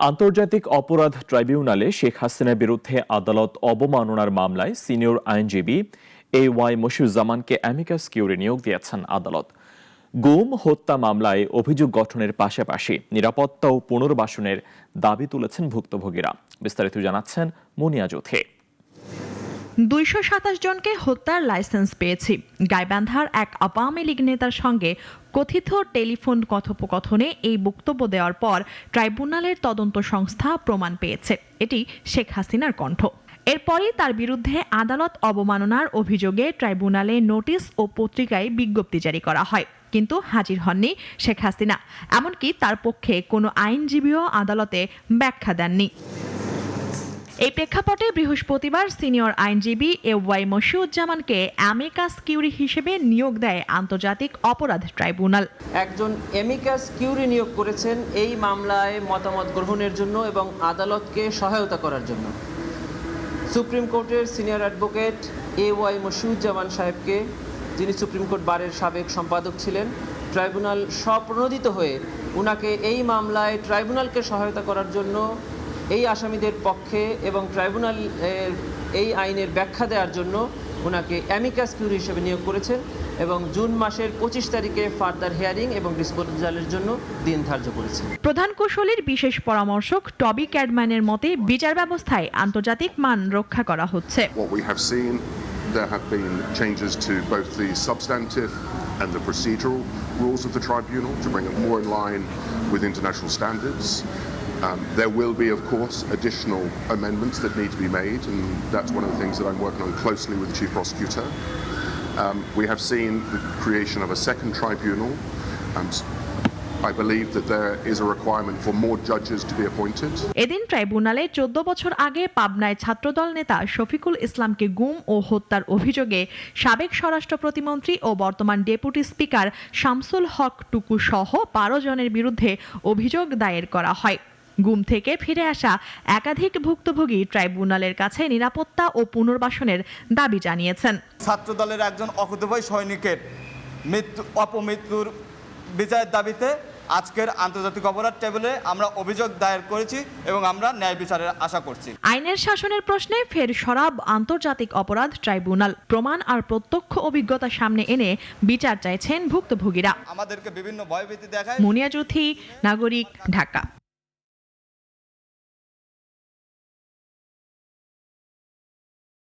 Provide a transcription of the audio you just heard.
আন্তর্জাতিক অপরাধ ট্রাইব্যুনালে শেখ হাসিনার বিরুদ্ধে আদালত অবমাননার মামলায় সিনিয়র আইনজীবী AY মশিউজ্জামানকে অ্যামিকাস কিউরি নিয়োগ দিয়েছেন আদালত। গুম হত্যা মামলায় অভিযোগ গঠনের পাশাপাশি নিরাপত্তা ও পুনর্বাসনের দাবি তুলেছেন ভুক্তভোগীরা। বিস্তারিত জানাচ্ছেন মুনিয়া জোথে। ২২৭ জনকে হত্যার লাইসেন্স পেয়েছি। গাইবান্ধার এক আওয়ামী লীগ নেতার সঙ্গে কথিত টেলিফোন কথোপকথনে এই বক্তব্য দেওয়ার পর ট্রাইব্যুনালের তদন্ত সংস্থা প্রমাণ পেয়েছে এটি শেখ হাসিনার কণ্ঠ। এরপরই তার বিরুদ্ধে আদালত অবমাননার অভিযোগে ট্রাইব্যুনালে নোটিশ ও পত্রিকায় বিজ্ঞপ্তি জারি করা হয়, কিন্তু হাজির হননি শেখ হাসিনা। এমনকি তার পক্ষে কোনো আইনজীবীও আদালতে ব্যাখ্যা দেননি। এই প্রেক্ষাপটে বৃহস্পতিবার সিনিয়র আইনজীবী AY মশিউজ্জামানকে অ্যামিকাস কিউরি হিসেবে নিয়োগ দেয় আন্তর্জাতিক অপরাধ ট্রাইব্যুনাল। একজন অ্যামিকাস কিউরি নিয়োগ করেছেন এই মামলায় মতামত গ্রহণের জন্য এবং আদালতকে সহায়তা করার জন্য। সুপ্রিম কোর্টের সিনিয়র অ্যাডভোকেট AY মশিউজ্জামান সাহেবকে, যিনি সুপ্রিম কোর্ট বারের সাবেক সম্পাদক ছিলেন, ট্রাইব্যুনাল স্বপ্রণোদিত হয়ে উনাকে এই মামলায় ট্রাইব্যুনালকে সহায়তা করার জন্য, এই আসামিদের পক্ষে এবং ট্রাইব্যুনাল এই আইনের ব্যাখ্যা দেওয়ার জন্য ওনাকে অ্যামিকাস কিউরি হিসেবে নিয়োগ করেছেন এবং জুন মাসের 25 তারিখে ফার্দার হিয়ারিং এবং ডিসপোজালের জন্য দিন ধার্য করেছেন। প্রধান কৌশলীর বিশেষ পরামর্শক টবি ক্যাডম্যানের মতে বিচার ব্যবস্থায় আন্তর্জাতিক মান রক্ষা করা হচ্ছে। There have been changes to both the substantive and the procedural rules of the tribunal to bring it more in line with international standards. There will be, of course, additional amendments that need to be made, and that's one of the things that I'm working on closely with the Chief Prosecutor. We have seen the creation of a second tribunal. I believe that there is a requirement for more judges to be appointed. এদিন ট্রাইব্যুনালে 14 বছর আগে পাবনায় ছাত্রদল নেতা শফিকুল ইসলামকে গুম ও হত্যার অভিযোগে সাবেক স্বরাষ্ট্র প্রতিমন্ত্রী ও বর্তমান ডেপুটি স্পিকার শামসুল হক টুকু সহ 12 জনের বিরুদ্ধে অভিযোগ দায়ের করা হয়। গুম থেকে ফিরে আসা একাধিক ভুক্তভোগী ট্রাইব্যুনালের কাছে নিরাপত্তা ও পুনর্বাসনের দাবি জানিয়েছেন। ছাত্রদলের একজন অকুতোভয় সৈনিকের অপমৃত্যুর বিচারের দাবিতে আজকের আন্তর্জাতিক অপরাধ ট্রাইব্যুনালে আমরা অভিযোগ দায়ের করেছি এবং আমরা ন্যায় বিচারের আশা করছি। আইনের শাসনের প্রশ্নে ফের সরব আন্তর্জাতিক অপরাধ ট্রাইব্যুনাল। প্রমাণ আর প্রত্যক্ষ অভিজ্ঞতা সামনে এনে বিচার চাইছেন ভুক্তভোগীরা। আমাদেরকে বিভিন্ন ভয়ভীতি দেখায়। মুনিয়া জোথি, নাগরিক, ঢাকা।